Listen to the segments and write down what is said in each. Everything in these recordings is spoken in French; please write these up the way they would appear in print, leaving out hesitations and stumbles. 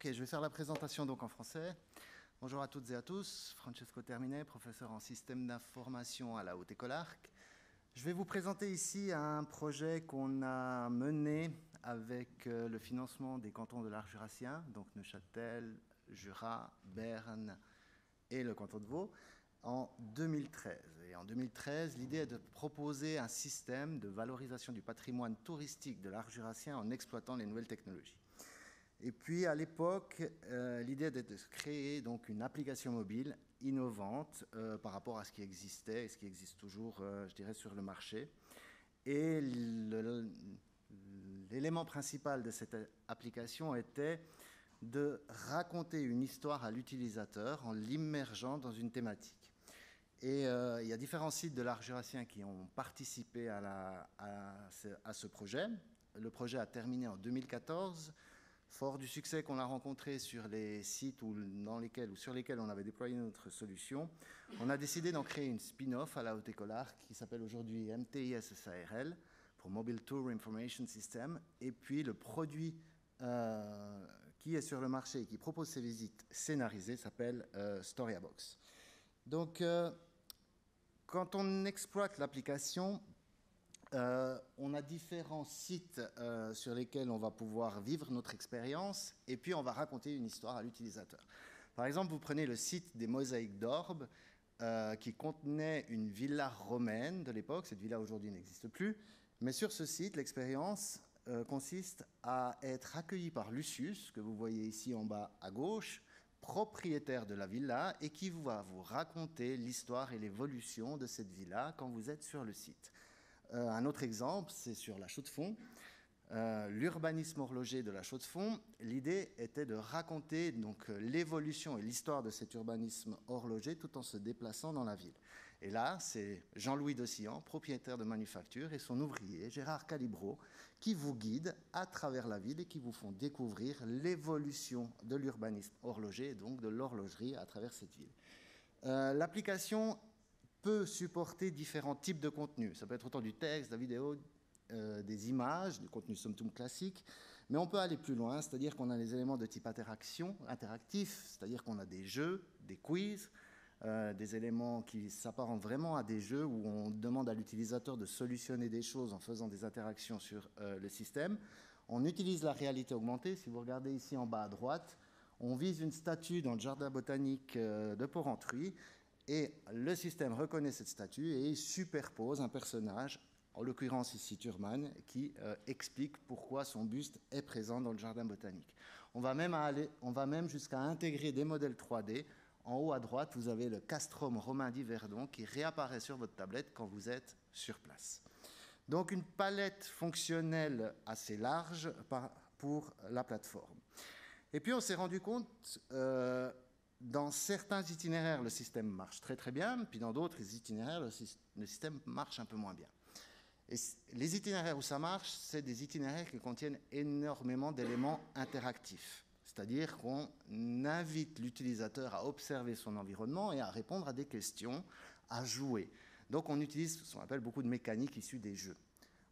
Ok, je vais faire la présentation donc en français. Bonjour à toutes et à tous, Francesco Terminet, professeur en système d'information à la Haute École Arc. Je vais vous présenter ici un projet qu'on a mené avec le financement des cantons de l'Arc jurassien, donc Neuchâtel, Jura, Berne et le canton de Vaud, en 2013. Et en 2013, l'idée est de proposer un système de valorisation du patrimoine touristique de l'Arc jurassien en exploitant les nouvelles technologies. Et puis, à l'époque, l'idée était de créer donc une application mobile innovante par rapport à ce qui existait et ce qui existe toujours, je dirais, sur le marché. Et l'élément principal de cette application était de raconter une histoire à l'utilisateur en l'immergeant dans une thématique. Et il y a différents sites de l'Arc jurassien qui ont participé à ce projet. Le projet a terminé en 2014. Fort du succès qu'on a rencontré sur les sites sur lesquels on avait déployé notre solution, on a décidé d'en créer une spin-off à la Haute École Arc qui s'appelle aujourd'hui MTIS SARL pour Mobile Tour Information System. Et puis le produit qui est sur le marché et qui propose ces visites scénarisées s'appelle Storybox. Donc, quand on exploite l'application, on a différents sites sur lesquels on va pouvoir vivre notre expérience et puis on va raconter une histoire à l'utilisateur. Par exemple, vous prenez le site des Mosaïques d'Orbe qui contenait une villa romaine de l'époque. Cette villa aujourd'hui n'existe plus. Mais sur ce site, l'expérience consiste à être accueilli par Lucius, que vous voyez ici en bas à gauche, propriétaire de la villa et qui va vous raconter l'histoire et l'évolution de cette villa quand vous êtes sur le site. Un autre exemple, c'est sur la Chaux-de-Fonds. L'urbanisme horloger de la Chaux-de-Fonds, l'idée était de raconter l'évolution et l'histoire de cet urbanisme horloger tout en se déplaçant dans la ville. Et là, c'est Jean-Louis Dossian, propriétaire de manufacture, et son ouvrier, Gérard Calibro, qui vous guident à travers la ville et qui vous font découvrir l'évolution de l'urbanisme horloger, et donc de l'horlogerie à travers cette ville. L'application peut supporter différents types de contenus. Ça peut être autant du texte, de la vidéo, des images, du contenu somme toute classique, mais on peut aller plus loin, c'est-à-dire qu'on a les éléments de type interactif, c'est-à-dire qu'on a des jeux, des quiz, des éléments qui s'apparentent vraiment à des jeux où on demande à l'utilisateur de solutionner des choses en faisant des interactions sur le système. On utilise la réalité augmentée. Si vous regardez ici en bas à droite, on vise une statue dans le jardin botanique de Porrentruy. Et le système reconnaît cette statue et superpose un personnage, en l'occurrence ici Thurman, qui explique pourquoi son buste est présent dans le jardin botanique. On va même jusqu'à intégrer des modèles 3D. En haut à droite, vous avez le castrum romain d'Yverdon qui réapparaît sur votre tablette quand vous êtes sur place. Donc une palette fonctionnelle assez large pour la plateforme. Et puis on s'est rendu compte... dans certains itinéraires, le système marche très très bien, puis dans d'autres itinéraires, le système marche un peu moins bien. Et les itinéraires où ça marche, c'est des itinéraires qui contiennent énormément d'éléments interactifs. C'est-à-dire qu'on invite l'utilisateur à observer son environnement et à répondre à des questions, à jouer. Donc on utilise ce qu'on appelle beaucoup de mécaniques issues des jeux.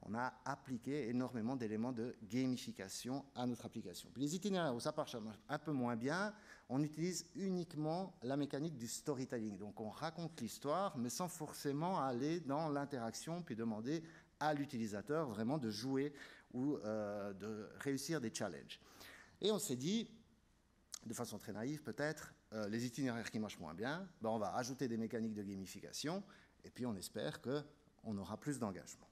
On a appliqué énormément d'éléments de gamification à notre application. Puis les itinéraires où ça marche un peu moins bien, on utilise uniquement la mécanique du storytelling. Donc on raconte l'histoire, mais sans forcément aller dans l'interaction, puis demander à l'utilisateur vraiment de jouer ou de réussir des challenges. Et on s'est dit, de façon très naïve peut-être, les itinéraires qui marchent moins bien, on va ajouter des mécaniques de gamification, et puis on espère qu'on aura plus d'engagement.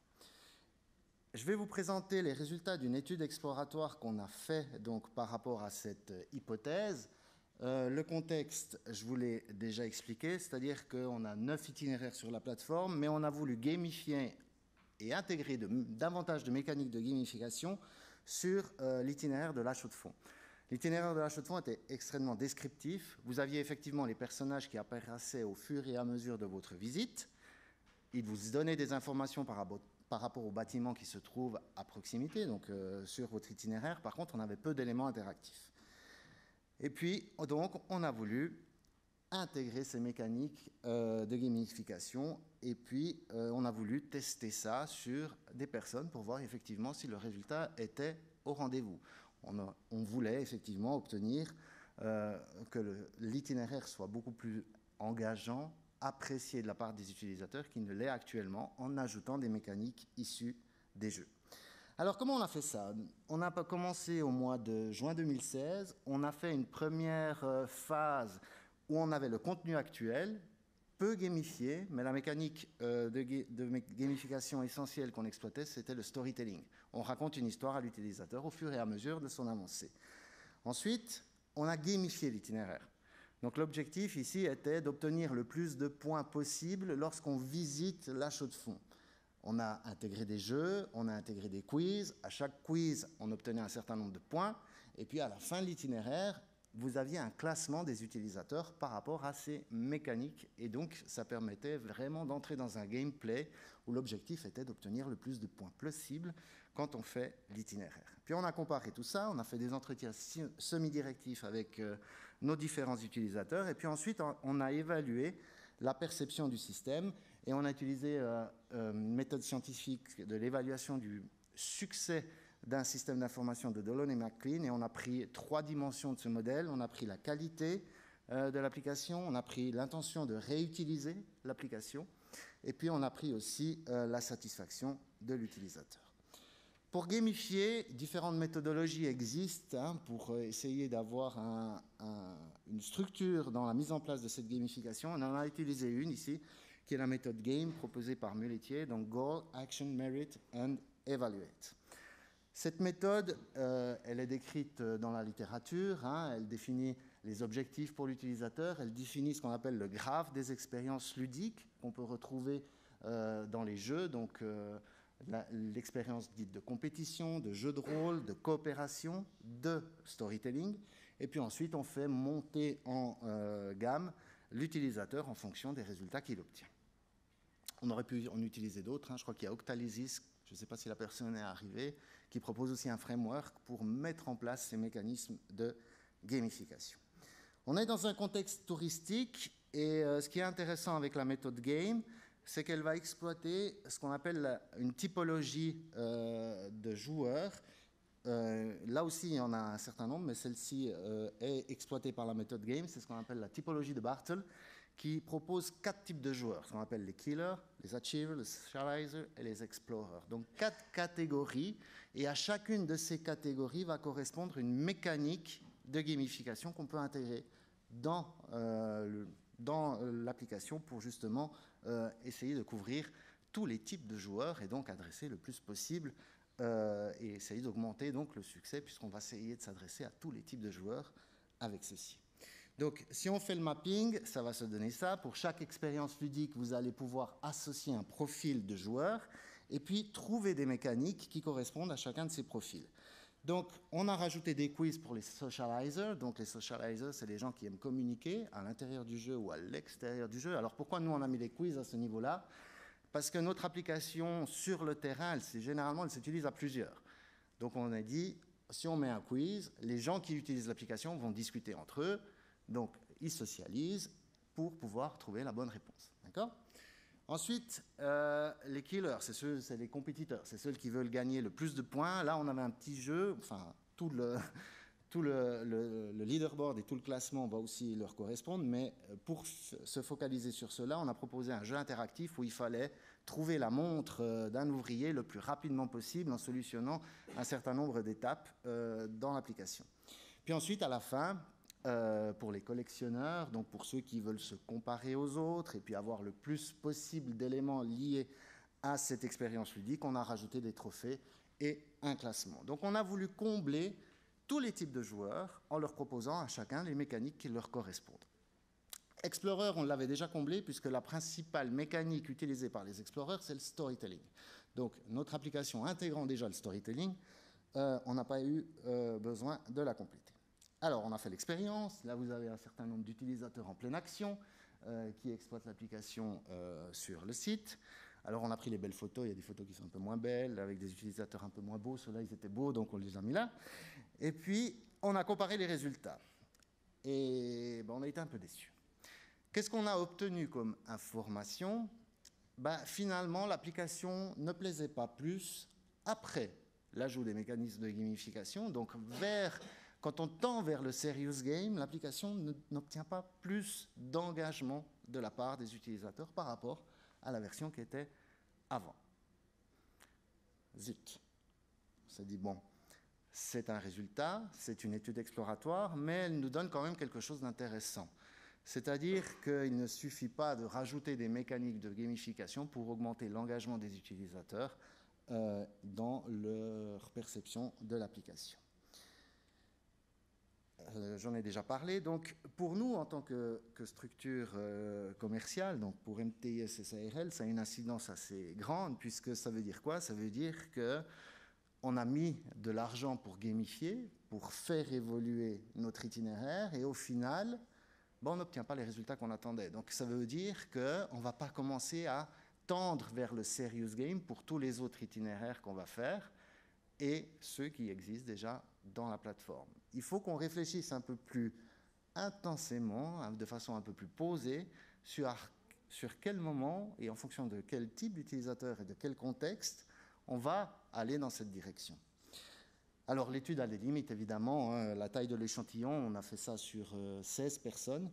Je vais vous présenter les résultats d'une étude exploratoire qu'on a fait donc, par rapport à cette hypothèse. Le contexte, je vous l'ai déjà expliqué, c'est-à-dire qu'on a 9 itinéraires sur la plateforme, mais on a voulu gamifier et intégrer davantage de mécaniques de gamification sur l'itinéraire de la Chaux-de-Fonds. L'itinéraire de la Chaux-de-Fonds était extrêmement descriptif. Vous aviez effectivement les personnages qui apparaissaient au fur et à mesure de votre visite. Ils vous donnaient des informations par rapport aux bâtiments qui se trouvent à proximité, donc sur votre itinéraire. Par contre, on avait peu d'éléments interactifs. Et puis, donc, on a voulu intégrer ces mécaniques de gamification et puis on a voulu tester ça sur des personnes pour voir effectivement si le résultat était au rendez-vous. On voulait effectivement obtenir que l'itinéraire soit beaucoup plus engageant, apprécié de la part des utilisateurs qu'il ne l'est actuellement, en ajoutant des mécaniques issues des jeux. Alors, comment on a fait ça? On a commencé au mois de juin 2016. On a fait une première phase où on avait le contenu actuel, peu gamifié, mais la mécanique de gamification essentielle qu'on exploitait, c'était le storytelling. On raconte une histoire à l'utilisateur au fur et à mesure de son avancée. Ensuite, on a gamifié l'itinéraire. Donc l'objectif ici était d'obtenir le plus de points possible lorsqu'on visite la chaux de fonds. On a intégré des jeux, on a intégré des quiz. À chaque quiz, on obtenait un certain nombre de points. Et puis, à la fin de l'itinéraire, vous aviez un classement des utilisateurs par rapport à ces mécaniques. Et donc, ça permettait vraiment d'entrer dans un gameplay où l'objectif était d'obtenir le plus de points possible quand on fait l'itinéraire. Puis, on a comparé tout ça. On a fait des entretiens semi-directifs avec nos différents utilisateurs. Et puis ensuite, on a évalué la perception du système. Et on a utilisé une méthode scientifique de l'évaluation du succès d'un système d'information de Dollond et McLean. Et on a pris 3 dimensions de ce modèle. On a pris la qualité de l'application, on a pris l'intention de réutiliser l'application, et puis on a pris aussi la satisfaction de l'utilisateur. Pour gamifier, différentes méthodologies existent pour essayer d'avoir une structure dans la mise en place de cette gamification. On en a utilisé une ici, qui est la méthode GAME proposée par Muletier, donc Goal, Action, Merit and Evaluate. Cette méthode, elle est décrite dans la littérature, elle définit les objectifs pour l'utilisateur, elle définit ce qu'on appelle le graphe des expériences ludiques qu'on peut retrouver dans les jeux, donc l'expérience dite de compétition, de jeu de rôle, de coopération, de storytelling, et puis ensuite on fait monter en gamme l'utilisateur en fonction des résultats qu'il obtient. On aurait pu en utiliser d'autres, je crois qu'il y a Octalysis, je ne sais pas si la personne est arrivée, qui propose aussi un framework pour mettre en place ces mécanismes de gamification. On est dans un contexte touristique et ce qui est intéressant avec la méthode GAME, c'est qu'elle va exploiter ce qu'on appelle une typologie de joueurs. Là aussi, il y en a un certain nombre, mais celle-ci est exploitée par la méthode GAME. C'est ce qu'on appelle la typologie de Bartle, qui propose 4 types de joueurs, ce qu'on appelle les killers, les achievers, les socializers et les explorers. Donc 4 catégories, et à chacune de ces catégories va correspondre une mécanique de gamification qu'on peut intégrer dans l'application pour justement essayer de couvrir tous les types de joueurs et donc adresser le plus possible et essayer d'augmenter donc le succès puisqu'on va essayer de s'adresser à tous les types de joueurs avec ceci. Donc, si on fait le mapping, ça va se donner ça. Pour chaque expérience ludique, vous allez pouvoir associer un profil de joueur et puis trouver des mécaniques qui correspondent à chacun de ces profils. Donc, on a rajouté des quiz pour les socializers. Donc, les socializers, c'est les gens qui aiment communiquer à l'intérieur du jeu ou à l'extérieur du jeu. Alors, pourquoi nous, on a mis les quiz à ce niveau-là? Parce que notre application sur le terrain, généralement, elle s'utilise à plusieurs. Donc, on a dit, si on met un quiz, les gens qui utilisent l'application vont discuter entre eux. Donc, ils socialisent pour pouvoir trouver la bonne réponse. D'accord ? Ensuite, les killers, c'est les compétiteurs, c'est ceux qui veulent gagner le plus de points. Là, on avait un petit jeu, enfin, tout le leaderboard et tout le classement va aussi leur correspondre, mais pour se focaliser sur cela, on a proposé un jeu interactif où il fallait trouver la montre d'un ouvrier le plus rapidement possible en solutionnant un certain nombre d'étapes dans l'application. Puis ensuite, à la fin, pour les collectionneurs, donc pour ceux qui veulent se comparer aux autres et puis avoir le plus possible d'éléments liés à cette expérience ludique, on a rajouté des trophées et un classement. Donc on a voulu combler tous les types de joueurs en leur proposant à chacun les mécaniques qui leur correspondent. Explorer, on l'avait déjà comblé puisque la principale mécanique utilisée par les explorers, c'est le storytelling. Donc notre application intégrant déjà le storytelling, on n'a pas eu besoin de la compléter. Alors, on a fait l'expérience. Là, vous avez un certain nombre d'utilisateurs en pleine action qui exploitent l'application sur le site. Alors, on a pris les belles photos. Il y a des photos qui sont un peu moins belles, avec des utilisateurs un peu moins beaux. Ceux-là, ils étaient beaux, donc on les a mis là. Et puis, on a comparé les résultats. Et on a été un peu déçus. Qu'est-ce qu'on a obtenu comme information ? Finalement, l'application ne plaisait pas plus après l'ajout des mécanismes de gamification. Donc, quand on tend vers le serious game, l'application n'obtient pas plus d'engagement de la part des utilisateurs par rapport à la version qui était avant. Zut. On s'est dit, bon, c'est un résultat, c'est une étude exploratoire, mais elle nous donne quand même quelque chose d'intéressant. C'est-à-dire qu'il ne suffit pas de rajouter des mécaniques de gamification pour augmenter l'engagement des utilisateurs dans leur perception de l'application. J'en ai déjà parlé. Donc, pour nous, en tant que structure commerciale, donc pour MTIS et SARL, ça a une incidence assez grande, puisque ça veut dire quoi? Ça veut dire qu'on a mis de l'argent pour gamifier, pour faire évoluer notre itinéraire, et au final, on n'obtient pas les résultats qu'on attendait. Donc, ça veut dire qu'on ne va pas commencer à tendre vers le serious game pour tous les autres itinéraires qu'on va faire et ceux qui existent déjà dans la plateforme. Il faut qu'on réfléchisse un peu plus intensément, de façon un peu plus posée, sur quel moment et en fonction de quel type d'utilisateur et de quel contexte on va aller dans cette direction. Alors l'étude a des limites évidemment, hein. La taille de l'échantillon, on a fait ça sur 16 personnes.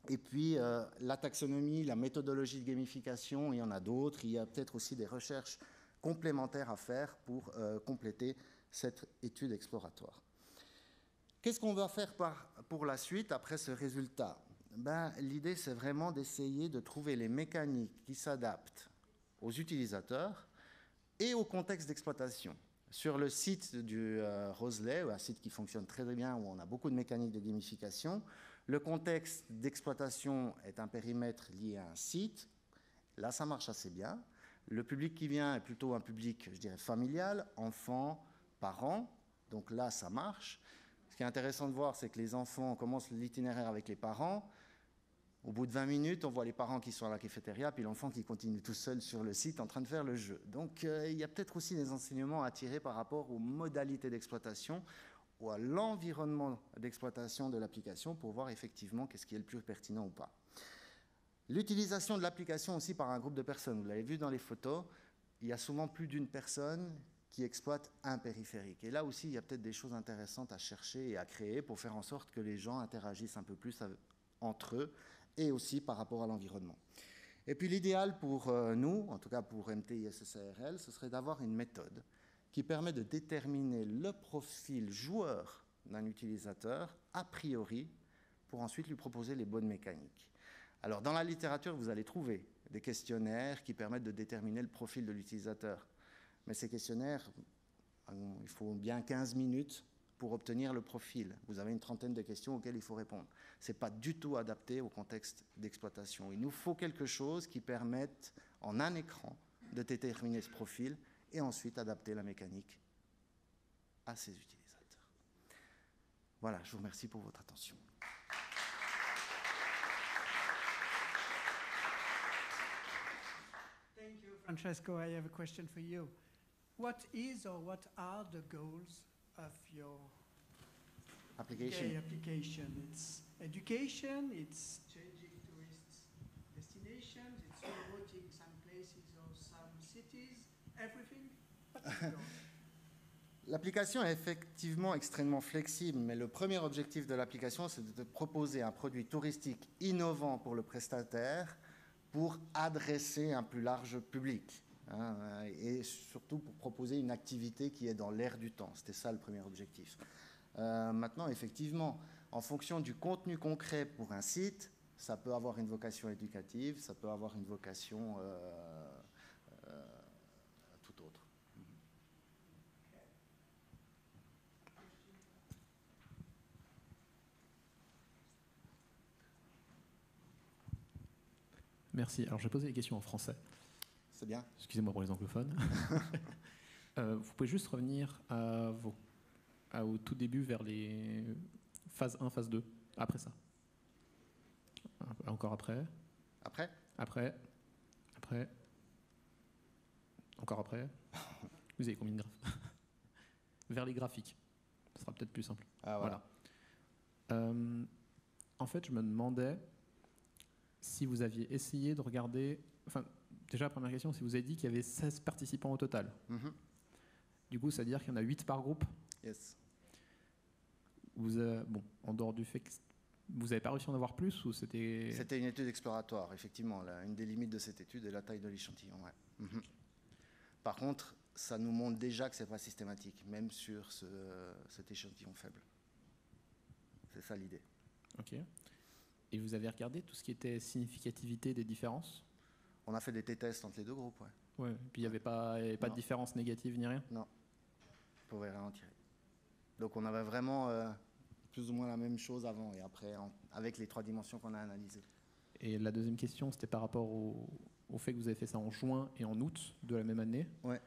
Et puis la taxonomie, la méthodologie de gamification, il y en a d'autres. Il y a peut-être aussi des recherches complémentaires à faire pour compléter cette étude exploratoire. Qu'est-ce qu'on va faire pour la suite après ce résultat? L'idée, c'est vraiment d'essayer de trouver les mécaniques qui s'adaptent aux utilisateurs et au contexte d'exploitation. Sur le site du Roselay, un site qui fonctionne très bien, où on a beaucoup de mécaniques de gamification, le contexte d'exploitation est un périmètre lié à un site. Là, ça marche assez bien. Le public qui vient est plutôt un public, je dirais, familial, enfants, parents. Donc là, ça marche. Ce qui est intéressant de voir, c'est que les enfants commencent l'itinéraire avec les parents. Au bout de 20 minutes, on voit les parents qui sont à la cafétéria, puis l'enfant qui continue tout seul sur le site en train de faire le jeu. Donc, il y a peut-être aussi des enseignements à tirer par rapport aux modalités d'exploitation ou à l'environnement d'exploitation de l'application pour voir effectivement qu'est-ce qui est le plus pertinent ou pas. L'utilisation de l'application aussi par un groupe de personnes. Vous l'avez vu dans les photos, il y a souvent plus d'une personne qui exploite un périphérique. Et là aussi, il y a peut-être des choses intéressantes à chercher et à créer pour faire en sorte que les gens interagissent un peu plus entre eux et aussi par rapport à l'environnement. Et puis l'idéal pour nous, en tout cas pour MTIS et SARL, ce serait d'avoir une méthode qui permet de déterminer le profil joueur d'un utilisateur a priori pour ensuite lui proposer les bonnes mécaniques. Alors dans la littérature, vous allez trouver des questionnaires qui permettent de déterminer le profil de l'utilisateur. Mais ces questionnaires, il faut bien 15 minutes pour obtenir le profil. Vous avez une trentaine de questions auxquelles il faut répondre. Ce n'est pas du tout adapté au contexte d'exploitation. Il nous faut quelque chose qui permette, en un écran, de déterminer ce profil et ensuite adapter la mécanique à ces utilisateurs. Voilà, je vous remercie pour votre attention. Thank you, Francesco. I have a question for you. What is or what are the goals of your application? It's education, it's changing tourists' destinations, it's promoting some places or some cities, everything? What's the goal? L'application est effectivement extrêmement flexible, mais le premier objectif de l'application, c'est de proposer un produit touristique innovant pour le prestataire pour adresser un plus large public. Et surtout pour proposer une activité qui est dans l'air du temps. C'était ça le premier objectif. Maintenant, effectivement, en fonction du contenu concret pour un site, ça peut avoir une vocation éducative, ça peut avoir une vocation tout autre. Merci. Alors, je vais poser des questions en français. C'est bien. Excusez-moi pour les anglophones. Vous pouvez juste revenir au tout début vers les phase 1, phase 2, après ça. Encore après. Après. Après. Après. Encore après. Vous avez combien de graphes? Vers les graphiques. Ce sera peut-être plus simple. Ah, voilà. En fait, je me demandais si vous aviez essayé de regarder... Enfin, déjà, première question, si vous avez dit qu'il y avait 16 participants au total. Du coup, ça veut dire qu'il y en a 8 par groupe. Yes. Bon, en dehors du fait que vous n'avez pas réussi à en avoir plus ou c'était... C'était une étude exploratoire, effectivement. Une des limites de cette étude est la taille de l'échantillon. Ouais. Mhm. Par contre, ça nous montre déjà que ce n'est pas systématique, même sur cet échantillon faible. C'est ça l'idée. Ok. Et vous avez regardé tout ce qui était significativité des différences? On a fait des t-tests entre les deux groupes, ouais. Ouais. Puis il n'y avait pas de différence négative ni rien? Non. On pouvait rien en tirer. Donc on avait vraiment plus ou moins la même chose avant et après, avec les 3 dimensions qu'on a analysées. Et la deuxième question, c'était par rapport au fait que vous avez fait ça en juin et en août de la même année. Ouais.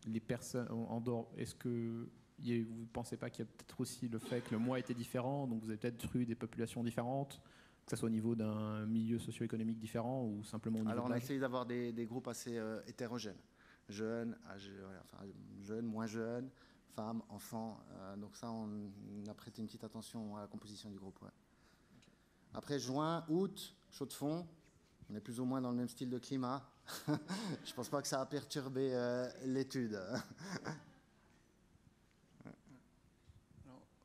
Les personnes en dehors, est-ce que vous ne pensez pas qu'il y a peut-être aussi le fait que le mois était différent, donc vous avez peut-être eu des populations différentes, que ce soit au niveau d'un milieu socio-économique différent ou simplement au niveau Alors de on a l'âge? essayé d'avoir des groupes assez hétérogènes. Jeunes, jeunes, moins jeunes, femmes, enfants. Donc ça, on a prêté une petite attention à la composition du groupe. Ouais. Okay. Après juin, août, chaud de fond, on est plus ou moins dans le même style de climat. Je ne pense pas que ça a perturbé l'étude.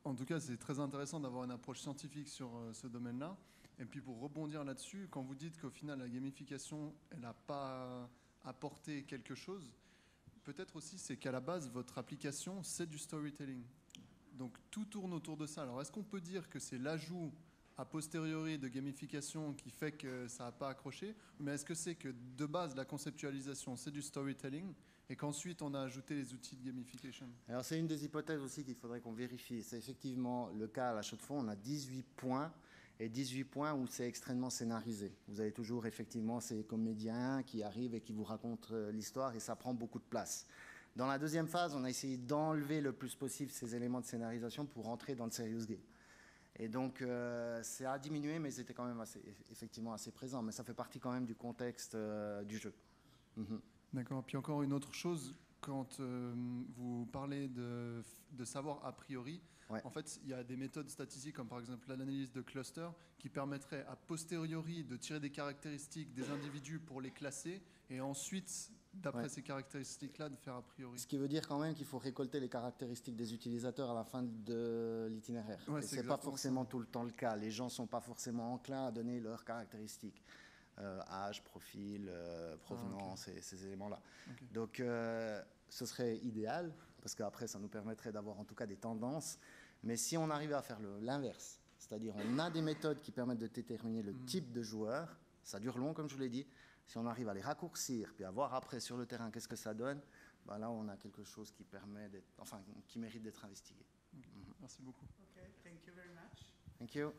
En tout cas, c'est très intéressant d'avoir une approche scientifique sur ce domaine-là. Et puis pour rebondir là-dessus, quand vous dites qu'au final, la gamification, elle n'a pas apporté quelque chose, peut-être aussi c'est qu'à la base, votre application, c'est du storytelling. Donc tout tourne autour de ça. Alors est-ce qu'on peut dire que c'est l'ajout a posteriori de gamification qui fait que ça n'a pas accroché, mais est-ce que c'est que de base la conceptualisation c'est du storytelling et qu'ensuite on a ajouté les outils de gamification? Alors c'est une des hypothèses aussi qu'il faudrait qu'on vérifie. C'est effectivement le cas à la chaux de fonds, on a 18 points et 18 points où c'est extrêmement scénarisé. Vous avez toujours effectivement ces comédiens qui arrivent et qui vous racontent l'histoire et ça prend beaucoup de place. Dans la deuxième phase, on a essayé d'enlever le plus possible ces éléments de scénarisation pour rentrer dans le serious game. Et donc, ça a diminué, mais c'était quand même effectivement assez présent. Mais ça fait partie quand même du contexte du jeu. Mm-hmm. D'accord. Puis encore une autre chose, quand vous parlez de savoir a priori, ouais. En fait, il y a des méthodes statistiques, comme par exemple l'analyse de cluster, qui permettrait a posteriori de tirer des caractéristiques des individus pour les classer, et ensuite, d'après ouais. ces caractéristiques-là, de faire a priori. Ce qui veut dire quand même qu'il faut récolter les caractéristiques des utilisateurs à la fin de l'itinéraire. Ouais, ce n'est pas forcément ça. Tout le temps le cas. Les gens ne sont pas forcément enclins à donner leurs caractéristiques. Âge, profil, provenance, okay. et ces éléments-là. Okay. Donc, ce serait idéal, parce qu'après, ça nous permettrait d'avoir en tout cas des tendances. Mais si on arrivait à faire l'inverse, c'est-à-dire on a des méthodes qui permettent de déterminer le type de joueur, ça dure long, comme je vous l'ai dit. Si on arrive à les raccourcir, puis à voir après sur le terrain qu'est-ce que ça donne, ben là, on a quelque chose qui permet qui mérite d'être investigué. Okay. Mm-hmm. Merci beaucoup. Okay, thank you very much. Thank you.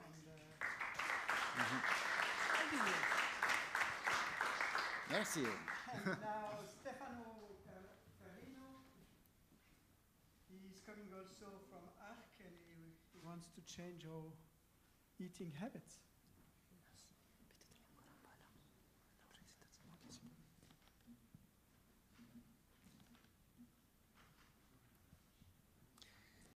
Merci. And now Stefano Ferrino, he's coming also from ARC and he wants to change our eating habits.